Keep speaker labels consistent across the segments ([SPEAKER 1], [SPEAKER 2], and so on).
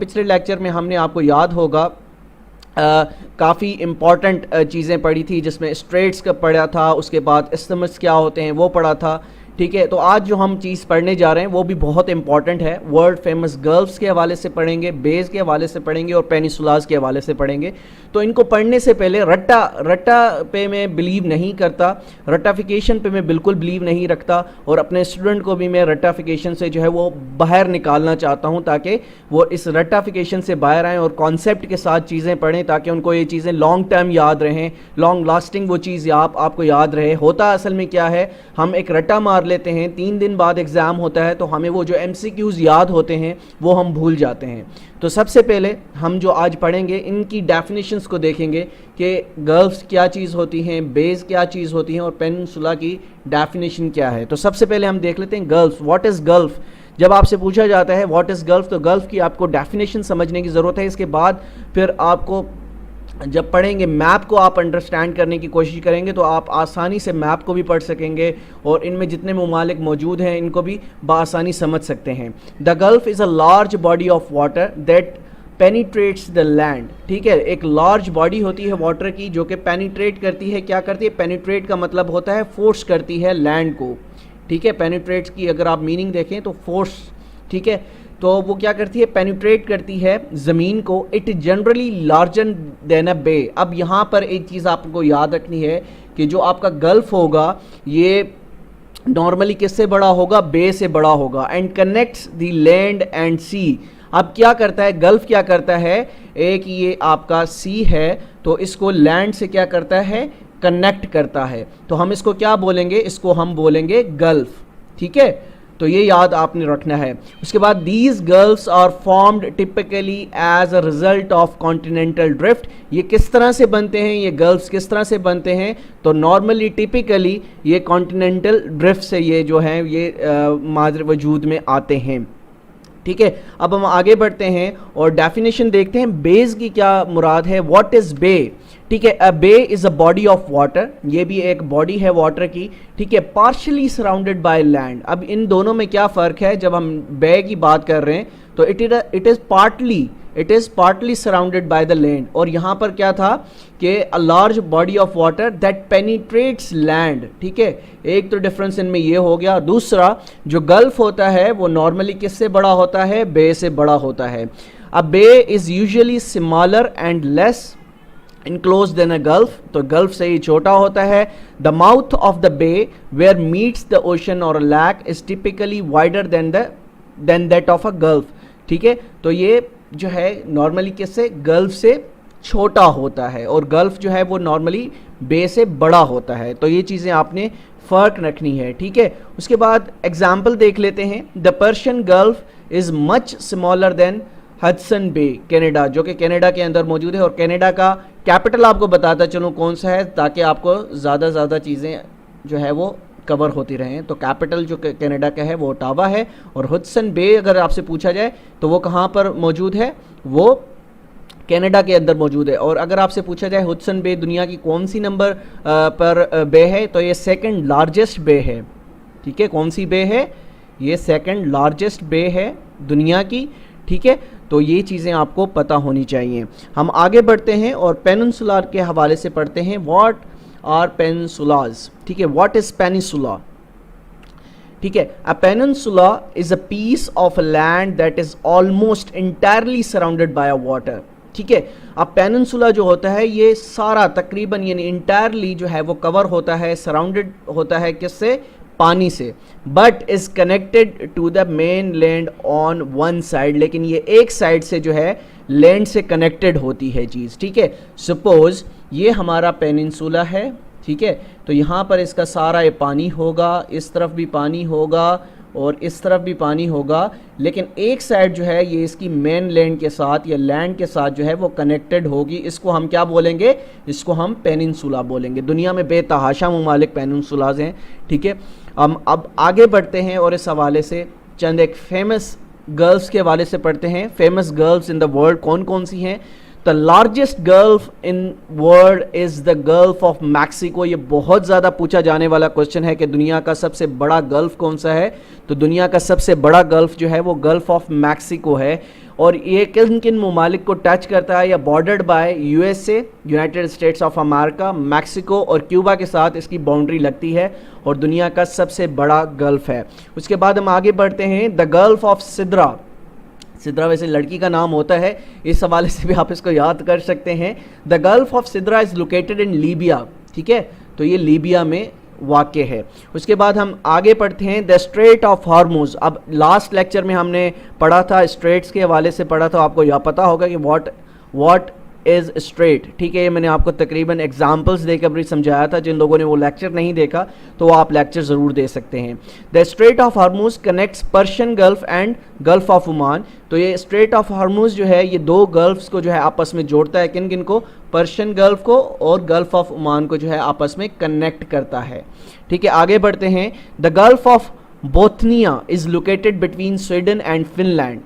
[SPEAKER 1] پچھلے لیکچر میں ہم نے آپ کو یاد ہوگا کافی امپورٹنٹ چیزیں پڑھی تھی، جس میں اسٹریٹس کا پڑھا تھا، اس کے بعد اسٹمس کیا ہوتے ہیں وہ پڑھا تھا. ٹھیک ہے، تو آج جو ہم چیز پڑھنے جا رہے ہیں وہ بھی بہت امپورٹنٹ ہے. ورلڈ فیمس گلفس کے حوالے سے پڑھیں گے، بیز کے حوالے سے پڑھیں گے اور پینیسولاز کے حوالے سے پڑھیں گے. تو ان کو پڑھنے سے پہلے رٹا پہ میں بلیو نہیں کرتا، رٹافیکیشن پہ میں بالکل بلیو نہیں رکھتا، اور اپنے اسٹوڈنٹ کو بھی میں رٹافیکیشن سے جو ہے وہ باہر نکالنا چاہتا ہوں تاکہ وہ اس رٹافیکیشن سے باہر آئیں اور کانسیپٹ کے ساتھ چیزیں پڑھیں تاکہ ان کو یہ چیزیں لانگ ٹائم یاد رہیں، لانگ لاسٹنگ وہ چیز آپ کو یاد رہے. ہوتا اصل میں کیا ہے، ہم ایک رٹا مار لیتے ہیں، 3 دن بعد ایگزام ہوتا ہے تو ہمیں وہ جو ایم سی کیوز یاد ہوتے ہیں وہ ہم بھول جاتے ہیں. تو سب سے پہلے ہم جو آج پڑھیں گے ان کی ڈیفینیشنز کو دیکھیں گے کہ گلفس کیا چیز ہوتی ہیں، بیز کیا چیز ہوتی ہیں اور پیننسولا کی ڈیفینیشن کیا ہے. تو سب سے پہلے ہم دیکھ لیتے ہیں گلف. What is golf? جب آپ سے پوچھا جاتا ہے واٹ از گلف تو گلف کی آپ کو ڈیفینیشن سمجھنے کی ضرورت ہے. اس کے بعد پھر آپ کو جب پڑھیں گے میپ کو آپ انڈرسٹینڈ کرنے کی کوشش کریں گے تو آپ آسانی سے میپ کو بھی پڑھ سکیں گے اور ان میں جتنے ممالک موجود ہیں ان کو بھی بآسانی سمجھ سکتے ہیں. The gulf is a large body of water that penetrates the land. ٹھیک ہے، ایک لارج باڈی ہوتی ہے واٹر کی جو کہ پینیٹریٹ کرتی ہے. کیا کرتی ہے؟ پینیٹریٹ کا مطلب ہوتا ہے فورس کرتی ہے لینڈ کو. ٹھیک ہے، پینیٹریٹ کی اگر آپ میننگ دیکھیں تو فورس. ٹھیک ہے، تو وہ کیا کرتی ہے؟ پینیٹریٹ کرتی ہے زمین کو. اٹ جنرلی لارجر دین اے بے. اب یہاں پر ایک چیز آپ کو یاد رکھنی ہے کہ جو آپ کا گلف ہوگا یہ نارملی کس سے بڑا ہوگا؟ بے سے بڑا ہوگا. And connects the land and sea. اب کیا کرتا ہے گلف؟ کیا کرتا ہے، ایک یہ آپ کا سی ہے تو اس کو لینڈ سے کیا کرتا ہے؟ کنیکٹ کرتا ہے. تو ہم اس کو کیا بولیں گے؟ اس کو ہم بولیں گے گلف. ٹھیک ہے، تو یہ یاد آپ نے رکھنا ہے. اس کے بعد these gulfs are formed typically as a result of continental drift. یہ کس طرح سے بنتے ہیں؟ یہ گلفس کس طرح سے بنتے ہیں؟ تو نارملی ٹپیکلی یہ کانٹیننٹل ڈرفٹ سے یہ جو ہیں یہ ماضر وجود میں آتے ہیں. ٹھیک ہے، اب ہم آگے بڑھتے ہیں اور ڈیفینیشن دیکھتے ہیں بیز کی کیا مراد ہے. واٹ از بے؟ ٹھیک ہے، اے بے از اے باڈی آف واٹر. یہ بھی ایک باڈی ہے واٹر کی. ٹھیک ہے، پارشلی سراؤنڈیڈ بائی لینڈ. اب ان دونوں میں کیا فرق ہے؟ جب ہم بے کی بات کر رہے ہیں تو it is partly surrounded by the land. اور یہاں پر کیا تھا کہ a large body of water that penetrates land. ٹھیک ہے، ایک تو ڈفرنس ان میں یہ ہو گیا. دوسرا جو گلف ہوتا ہے وہ نارملی کس سے بڑا ہوتا ہے؟ بے سے بڑا ہوتا ہے. اب bay is usually smaller and less enclosed than a gulf. تو گلف سے ہی چھوٹا ہوتا ہے. The mouth of the bay where meets the ocean اور lake is typically wider than that of a gulf. ٹھیک ہے، تو یہ جو ہے نارملی کس سے؟ گلف سے چھوٹا ہوتا ہے اور گلف جو ہے وہ نارملی بے سے بڑا ہوتا ہے. تو یہ چیزیں آپ نے فرق رکھنی ہے. ٹھیک ہے، اس کے بعد ایگزامپل دیکھ لیتے ہیں. دا پرشین گلف از مچ اسمالر دین ہڈسن بے. کینیڈا، جو کہ کینیڈا کے اندر موجود ہے. اور کینیڈا کا کیپٹل آپ کو بتاتا چلوں کون سا ہے تاکہ آپ کو زیادہ چیزیں جو ہے وہ کور ہوتی رہیں. تو کیپٹل جو کینیڈا کا ہے وہ اوٹاوا ہے. اور ہڈسن بے اگر آپ سے پوچھا جائے تو وہ کہاں پر موجود ہے؟ وہ کینیڈا کے اندر موجود ہے. اور اگر آپ سے پوچھا جائے ہڈسن بے دنیا کی کون سی نمبر پر بے ہے تو یہ سیکنڈ لارجسٹ بے ہے. ٹھیک ہے، کون سی بے ہے؟ یہ سیکنڈ لارجسٹ بے ہے دنیا کی. ٹھیک ہے، تو یہ چیزیں آپ کو پتہ ہونی چاہیے. ہم آگے بڑھتے ہیں اور پیننسولا کے حوالے سے پڑھتے ہیں. What are peninsulas? ٹھیک ہے، واٹ از پیننسولا؟ ٹھیک ہے، a peninsula is a piece of land that is almost entirely surrounded by a water. ٹھیک ہے، اب پیننسولا جو ہوتا ہے یہ سارا تقریباً یعنی انٹائرلی جو ہے وہ کور ہوتا ہے، سراؤنڈڈ ہوتا ہے کس سے؟ پانی سے. But is connected to the mainland on one side. لیکن یہ ایک سائڈ سے جو ہے لینڈ سے کنیکٹڈ ہوتی ہے چیز. ٹھیک ہے، سپوز یہ ہمارا پیننسولا ہے. ٹھیک ہے، تو یہاں پر اس کا سارا یہ پانی ہوگا، اس طرف بھی پانی ہوگا اور اس طرف بھی پانی ہوگا. لیکن ایک سائڈ جو ہے یہ اس کی مین لینڈ کے ساتھ یا لینڈ کے ساتھ جو ہے وہ کنیکٹڈ ہوگی. اس کو ہم کیا بولیں گے؟ اس کو ہم پیننسولا بولیں گے. دنیا میں بے تحاشا ممالک پیننسولاز ہیں. ٹھیک ہے، ہم اب آگے بڑھتے ہیں اور اس حوالے سے چند ایک فیمس گرلس کے حوالے سے پڑھتے ہیں. Famous girls in the world کون کون سی ہیں؟ The largest gulf in world is the Gulf of Mexico. یہ بہت زیادہ پوچھا جانے والا کوشچن ہے کہ دنیا کا سب سے بڑا گلف کون سا ہے. تو دنیا کا سب سے بڑا گلف جو ہے وہ گلف آف میکسیکو ہے, اور یہ کن کن ممالک کو ٹچ کرتا ہے, یا bothered by U S A, United States of America, Mexico اور کیوبا کے ساتھ اس کی باؤنڈری لگتی ہے, اور دنیا کا سب سے بڑا گلف ہے. اس کے بعد ہم آگے بڑھتے ہیں, the Gulf of Sidra. Sidra ویسے لڑکی کا نام ہوتا ہے, اس حوالے سے بھی آپ اس کو یاد کر سکتے ہیں. The Gulf of Sidra is located in Libya. ٹھیک ہے, تو یہ لیبیا میں واقع ہے. اس کے بعد ہم آگے پڑھتے ہیں, دا اسٹریٹ آف ہارموز. اب لاسٹ لیکچر میں ہم نے پڑھا تھا اسٹریٹس کے حوالے سے پڑھا تھا, آپ کو یہ پتہ ہوگا کہ واٹ از اسٹریٹ. ٹھیک ہے, یہ میں نے آپ کو تقریباً ایگزامپلس دے کر بھی سمجھایا تھا. جن لوگوں نے وہ لیکچر نہیں دیکھا تو وہ آپ لیکچر ضرور دے سکتے ہیں. The Strait of Hormuz connects Persian Gulf and Gulf of Oman. تو یہ اسٹریٹ آف ہارموز جو ہے یہ دو گلفس کو جو ہے آپس میں جوڑتا ہے. کن کن کو؟ پرشین گلف کو اور گلف آف عمان کو جو ہے آپس میں کنیکٹ کرتا ہے. ٹھیک ہے, آگے بڑھتے ہیں. The Gulf of Bothnia is located between Sweden and Finland.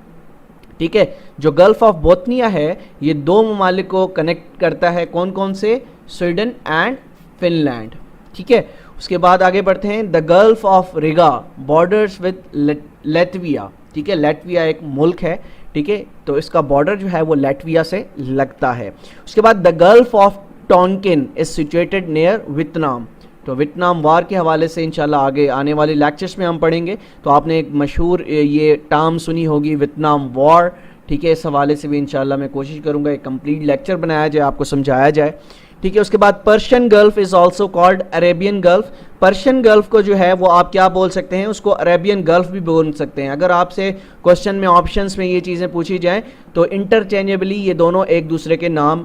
[SPEAKER 1] ٹھیک ہے, جو گلف آف بوتھنیا ہے یہ دو ممالک کو کنیکٹ کرتا ہے. کون کون سے؟ Sweden and Finland. ٹھیک ہے, اس کے بعد آگے بڑھتے ہیں. The Gulf of Riga borders with Latvia. ٹھیک ہے, لیٹویا ایک ملک ہے. ٹھیک ہے, تو اس کا بارڈر جو ہے وہ لیٹویا سے لگتا ہے. اس کے بعد the Gulf of Tonkin is situated near Vietnam. تو ویتنام وار کے حوالے سے انشاءاللہ آگے آنے والے لیکچرز میں ہم پڑھیں گے. تو آپ نے ایک مشہور یہ ٹرم سنی ہوگی ویتنام وار. ٹھیک ہے, اس حوالے سے بھی انشاءاللہ میں کوشش کروں گا ایک کمپلیٹ لیکچر بنایا جائے, آپ کو سمجھایا جائے. ٹھیک ہے, اس کے بعد Persian golf is also called Arabian golf. Persian golf کو جو ہے وہ آپ کیا بول سکتے ہیں؟ اس کو عربین گلف بھی بول سکتے ہیں. اگر آپ سے کوشچن میں آپشنس میں یہ چیزیں پوچھی جائیں تو انٹرچینجبلی یہ دونوں ایک دوسرے کے نام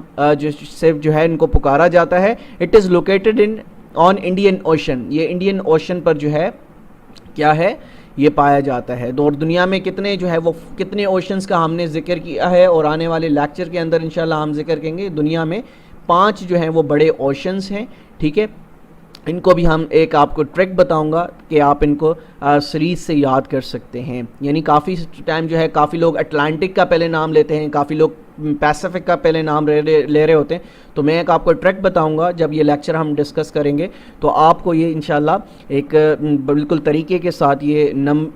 [SPEAKER 1] جو ہے ان کو پکارا جاتا ہے. It is located on Indian ocean. یہ انڈین اوشن پر جو ہے کیا ہے یہ پایا جاتا ہے. اور دنیا میں کتنے جو ہے وہ کتنے اوشنز کا ہم نے ذکر کیا ہے, اور آنے والے لیکچر کے اندر انشاءاللہ ہم ذکر کریں گے. دنیا میں 5 جو ہیں وہ بڑے اوشنز ہیں. ٹھیک ہے, ان کو بھی ہم ایک آپ کو ٹرک بتاؤں گا کہ آپ ان کو سیریز سے یاد کر سکتے ہیں. یعنی کافی ٹائم جو ہے کافی لوگ اٹلانٹک کا پہلے نام لیتے ہیں, کافی لوگ پیسیفک کا پہلے نام لے رہے ہوتے ہیں. تو میں ایک آپ کو ٹرک بتاؤں گا جب یہ لیکچر ہم ڈسکس کریں گے, تو آپ کو یہ انشاءاللہ ایک بالکل طریقے کے ساتھ یہ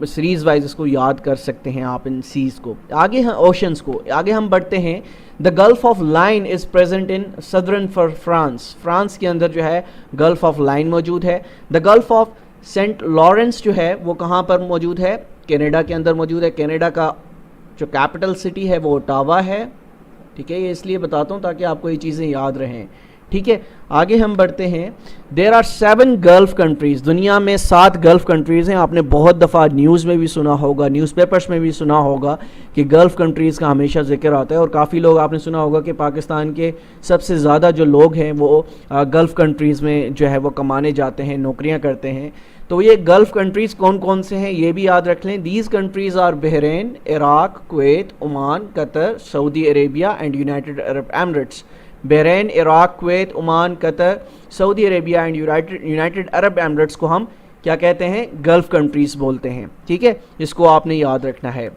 [SPEAKER 1] سیریز وائز اس کو یاد کر سکتے ہیں آپ ان سیز کو. آگے اوشنز کو آگے ہم بڑھتے ہیں. The Gulf of Lion is present in southern France. France کے اندر جو ہے گلف آف لائن موجود ہے. The Gulf of Saint Lawrence جو ہے وہ کہاں پر موجود ہے؟ کینیڈا کے اندر موجود ہے. کینیڈا کا جو کیپٹل سٹی ہے وہ اوٹاوا ہے. ٹھیک ہے, یہ اس لیے بتاتا ہوں تاکہ آپ کو یہ چیزیں یاد رہیں. ٹھیک ہے, آگے ہم بڑھتے ہیں. There are 7 gulf countries. دنیا میں 7 گلف کنٹریز ہیں. آپ نے بہت دفعہ نیوز میں بھی سنا ہوگا, نیوز پیپرز میں بھی سنا ہوگا کہ گلف کنٹریز کا ہمیشہ ذکر آتا ہے. اور کافی لوگ آپ نے سنا ہوگا کہ پاکستان کے سب سے زیادہ جو لوگ ہیں وہ گلف کنٹریز میں جو ہے وہ کمانے جاتے ہیں, نوکریاں کرتے ہیں. تو یہ گلف کنٹریز کون کون سے ہیں یہ بھی یاد رکھ لیں. These countries are Bahrain, Iraq, Kuwait, Oman, Qatar, Saudi Arabia and United Arab Emirates. Bahrain, Iraq, Kuwait, Oman, Qatar, Saudi Arabia and United Arab Emirates کو ہم کیا کہتے ہیں؟ گلف کنٹریز بولتے ہیں. ٹھیک ہے, اس کو آپ نے یاد رکھنا ہے.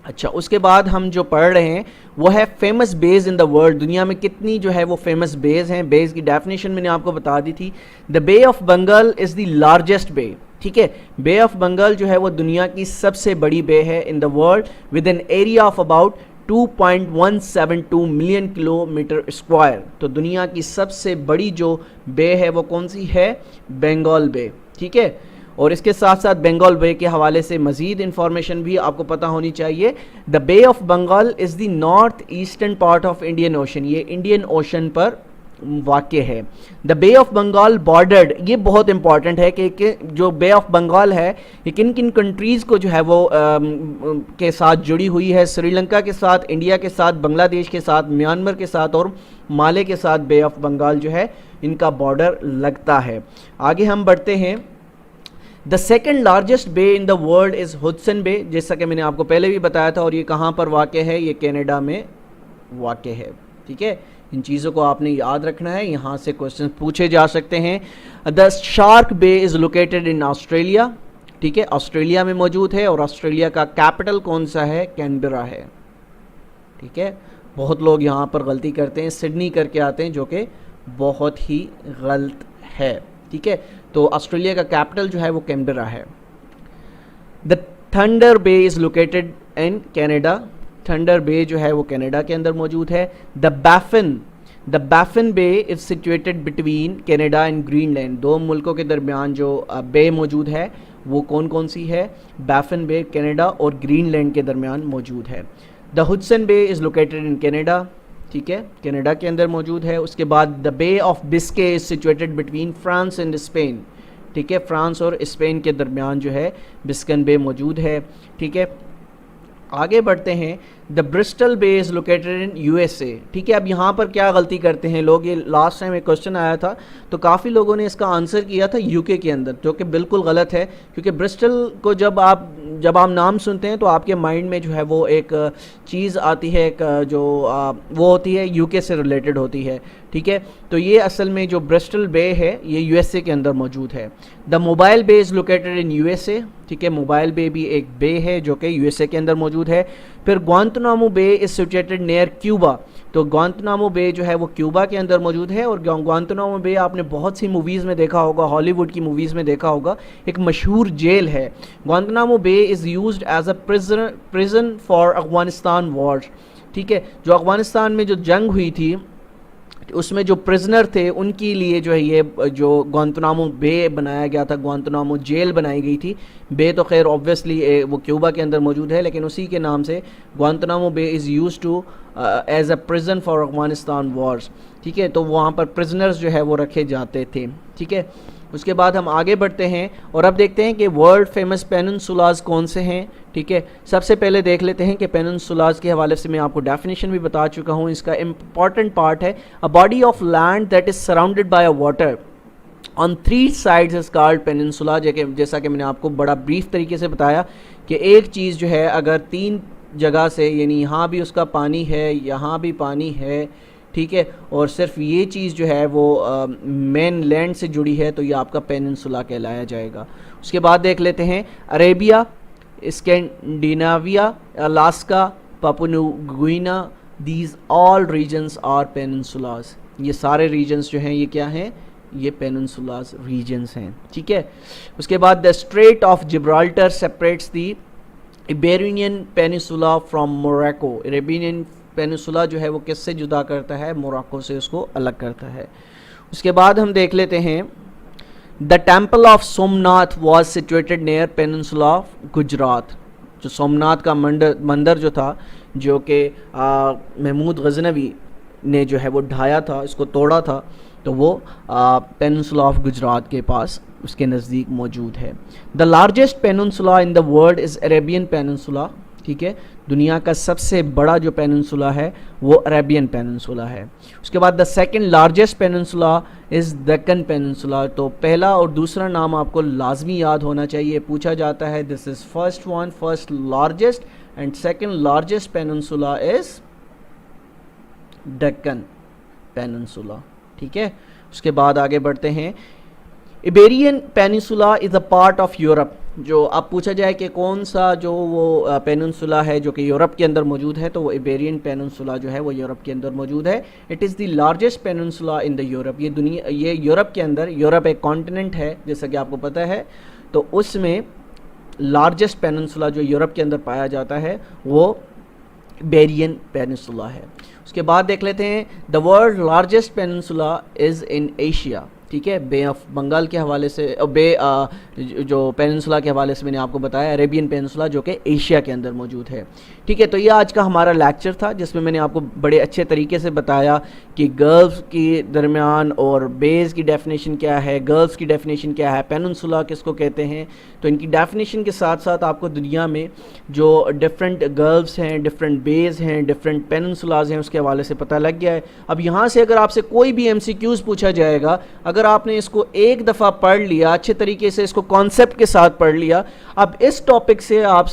[SPEAKER 1] اچھا, اس کے بعد ہم جو پڑھ رہے ہیں وہ ہے famous Bs in the world. دنیا میں کتنی جو ہے وہ فیمس بیز ہیں. بیز کی ڈیفینیشن میں نے آپ کو بتا دی تھی. دا Bay of Bengal is the largest بے. ٹھیک ہے, بے آف بنگال جو ہے وہ دنیا کی سب سے بڑی بے ہے in the world, with an area of about 2.172 million kilometre square. تو دنیا کی سب سے بڑی جو بے ہے وہ کون سی ہے؟ بنگال بے. ٹھیک ہے, اور اس کے ساتھ ساتھ بنگال بے کے حوالے سے مزید انفارمیشن بھی آپ کو پتہ ہونی چاہیے. دا Bay of Bengal is the north eastern part of Indian ocean. یہ انڈین اوشن پر واقع ہے. دا بے آف بنگال بارڈرڈ, یہ بہت امپورٹنٹ ہے کہ جو بے آف بنگال ہے یہ کن کن کنٹریز کو جو ہے وہ کے ساتھ جڑی ہوئی ہے؟ سری لنکا کے ساتھ, انڈیا کے ساتھ, بنگلہ دیش کے ساتھ, میانمار کے ساتھ اور مالے کے ساتھ بے آف بنگال جو ہے ان کا بارڈر لگتا ہے. آگے ہم بڑھتے ہیں. دا سیکنڈ لارجسٹ بے ان دا ورلڈ از ہڈسن بے. جیسا کہ میں نے آپ کو پہلے بھی بتایا تھا, اور یہ کہاں پر واقع ہے؟ یہ کینیڈا میں واقع ہے. ٹھیک ہے, ان چیزوں کو آپ نے یاد رکھنا ہے, یہاں سے کوشچن پوچھے جا سکتے ہیں. دا شارک بے از لوکیٹڈ ان آسٹریلیا. ٹھیک ہے, آسٹریلیا میں موجود ہے, اور آسٹریلیا کا کیپٹل کون سا ہے؟ کینبرا ہے. ٹھیک ہے, بہت لوگ یہاں پر غلطی کرتے ہیں, سڈنی کر کے آتے ہیں, جو کہ بہت ہی غلط ہے. ٹھیک ہے, تو آسٹریلیا کا کیپٹل جو ہے وہ کینبرا ہے. دا تھنڈر بے از لوکیٹڈ ان کینیڈا, تھنڈر بے جو ہے وہ کینیڈا کے اندر موجود ہے. The Baffin Bay is situated between Canada and Greenland, دو ملکوں کے درمیان جو بے موجود ہے وہ کون کون سی ہے؟ بیفن بے کینیڈا اور گرین لینڈ کے درمیان موجود ہے. دا ہڈسن بے از لوکیٹڈ ان کینیڈا, ٹھیک ہے, کینیڈا کے اندر موجود ہے. اس کے بعد the Bay of Biscay is situated between France and Spain, ٹھیک ہے, فرانس اور اسپین کے درمیان جو ہے بسکن بے موجود ہے. ٹھیک ہے, آگے بڑھتے ہیں. دا برسٹل بے از located in U S A. ٹھیک ہے, اب یہاں پر کیا غلطی کرتے ہیں لوگ, یہ لاسٹ ٹائم ایک کوشچن آیا تھا تو کافی لوگوں نے اس کا آنسر کیا تھا یو کے اندر, جو کہ بالکل غلط ہے, کیونکہ برسٹل کو جب آپ نام سنتے ہیں تو آپ کے مائنڈ میں جو ہے وہ ایک چیز آتی ہے, ایک جو وہ ہوتی ہے یو کے سے ریلیٹڈ ہوتی ہے. ٹھیک ہے, تو یہ اصل میں جو برسٹل بے ہے یہ یو ایس اے کے اندر موجود ہے. دا موبائل بے از located in U S A. ٹھیک ہے, موبائل بے بھی ایک بے ہے جو کہ یو ایس اے کے اندر موجود ہے. پھر گوانتنامو Bay is situated near Cuba, تو گوانتنامو بے جو ہے وہ کیوبا کے اندر موجود ہے. اور گوانتنامو بے آپ نے بہت سی موویز میں دیکھا ہوگا, ہالی ووڈ کی موویز میں دیکھا ہوگا, ایک مشہور جیل ہے. Guantanamo Bay is used as a prison for Afghanistan war. ٹھیک ہے, جو افغانستان میں جو جنگ ہوئی تھی اس میں جو پرزنر تھے ان کے لیے جو ہے یہ جو گوانتنامو بے بنایا گیا تھا, گوانتنامو جیل بنائی گئی تھی. بے تو خیر اوبویسلی وہ کیوبا کے اندر موجود ہے, لیکن اسی کے نام سے Guantanamo Bay is use to as a prison for Afghanistan wars. ٹھیک ہے, تو وہاں پر پرزنرز جو ہے وہ رکھے جاتے تھے. ٹھیک ہے, اس کے بعد ہم آگے بڑھتے ہیں اور اب دیکھتے ہیں کہ ورلڈ فیمس پیننسولاز کون سے ہیں. ٹھیک ہے, سب سے پہلے دیکھ لیتے ہیں کہ پیننسولاز کے حوالے سے میں آپ کو ڈیفینیشن بھی بتا چکا ہوں, اس کا امپورٹنٹ پارٹ ہے a body of land that is surrounded by a water on 3 sides is called peninsula. جیسا کہ میں نے آپ کو بڑا بریف طریقے سے بتایا کہ ایک چیز جو ہے اگر 3 جگہ سے, یعنی یہاں بھی اس کا پانی ہے, یہاں بھی پانی ہے, ٹھیک ہے, اور صرف یہ چیز جو ہے وہ مین لینڈ سے جڑی ہے, تو یہ آپ کا پیننسولا کہلایا جائے گا. اس کے بعد دیکھ لیتے ہیں Arabia, Scandinavia, Alaska, Papua New Guinea, these all regions are peninsulas. یہ سارے ریجنز جو ہیں یہ کیا ہیں؟ یہ پیننسولاز ریجنز ہیں. ٹھیک ہے, اس کے بعد the Strait of Gibraltar separates the Iberian peninsula from Morocco. Iberian peninsula جو ہے وہ کس سے جدا کرتا ہے؟ موراکو سے اس کو الگ کرتا ہے. اس کے بعد ہم دیکھ لیتے ہیں the temple of Somnath was situated near peninsula of Gujarat. جو سومناتھ کا مندر جو تھا, جو کہ محمود غزنوی نے جو ہے وہ ڈھایا تھا, اس کو توڑا تھا, تو وہ پیننسولا آف گجرات کے پاس اس کے نزدیک موجود ہے. The largest peninsula in the world is Arabian peninsula. ٹھیک ہے, دنیا کا سب سے بڑا جو پیننسولا ہے وہ عربین پیننسولا ہے. اس کے بعد the second largest peninsula is Deccan peninsula. تو پہلا اور دوسرا نام آپ کو لازمی یاد ہونا چاہیے, پوچھا جاتا ہے this is first largest and second largest peninsula is Deccan peninsula. ٹھیک ہے, اس کے بعد آگے بڑھتے ہیں. Iberian peninsula is a part of Europe. جو اب پوچھا جائے کہ کون سا جو وہ پیننسولا ہے جو کہ یورپ کے اندر موجود ہے, تو وہ ایبیرین پیننسولا جو ہے وہ یورپ کے اندر موجود ہے. It is the largest peninsula in the Europe. یہ یورپ کے اندر, یورپ ایک کانٹیننٹ ہے جیسا کہ آپ کو پتہ ہے, تو اس میں لارجسٹ پیننسولا جو یورپ کے اندر پایا جاتا ہے وہ ایبیرین پیننسولا ہے. اس کے بعد دیکھ لیتے ہیں the world largest peninsula is in Asia. ٹھیک ہے, بے آف بنگال کے حوالے سے, جو پیننسولا کے حوالے سے میں نے آپ کو بتایا عربین پیننسولا جو کہ ایشیا کے اندر موجود ہے. ٹھیک ہے, تو یہ آج کا ہمارا لیکچر تھا جس میں نے آپ کو بڑے اچھے طریقے سے بتایا کہ گلفز کے درمیان اور بیز کی ڈیفینیشن کیا ہے, گلفز کی ڈیفینیشن کیا ہے, پیننسولا کس کو کہتے ہیں. تو ان کی ڈیفینیشن کے ساتھ ساتھ آپ کو دنیا میں جو ڈفرینٹ گلفز ہیں, ڈفرینٹ بیز ہیں, ڈفرینٹ پیننسولاز ہیں, اس کے حوالے سے پتہ لگ گیا ہے. اب یہاں سے اگر آپ سے کوئی بھی MCQs پوچھا جائے گا, اگر آپ نے اس کو ایک دفعہ پڑھ لیا, اچھے طریقے سے اس کو کانسیپٹ کے ساتھ پڑھ لیا, اب اس ٹاپک سے آپ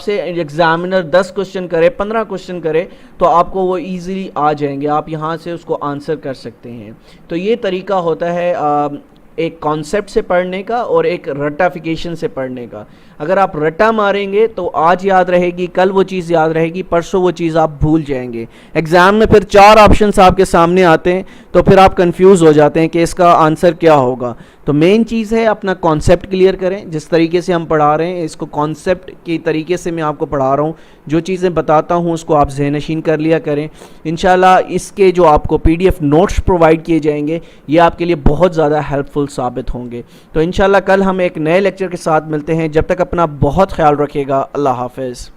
[SPEAKER 1] سے ایگزامنر 10 کوشچن کرے, 15 کوشچن کرے, تو آپ کو وہ ایزیلی آ جائیں گے, آپ یہاں سے اس کو آنسر کر سکتے ہیں. تو یہ طریقہ ہوتا ہے ایک کانسیپٹ سے پڑھنے کا اور ایک رٹافیکیشن سے پڑھنے کا. اگر آپ رٹا ماریں گے تو آج یاد رہے گی، کل وہ چیز یاد رہے گی، پرسوں وہ چیز آپ بھول جائیں گے. ایگزام میں پھر 4 آپشنس آپ کے سامنے آتے ہیں تو پھر آپ کنفیوز ہو جاتے ہیں کہ اس کا آنسر کیا ہوگا. تو مین چیز ہے اپنا کانسیپٹ کلیئر کریں. جس طریقے سے ہم پڑھا رہے ہیں اس کو کانسیپٹ کی طریقے سے میں آپ کو پڑھا رہا ہوں، جو چیزیں بتاتا ہوں اس کو آپ ذہن نشین کر لیا کریں. انشاءاللہ اس کے جو آپ کو PDF نوٹس پرووائڈ کیے جائیں گے یہ آپ کے لیے بہت زیادہ ہیلپ فل ثابت ہوں گے. تو انشاءاللہ کل ہم ایک نئے لیکچر کے ساتھ ملتے ہیں. جب تک اپنا بہت خیال رکھیے گا. اللہ حافظ.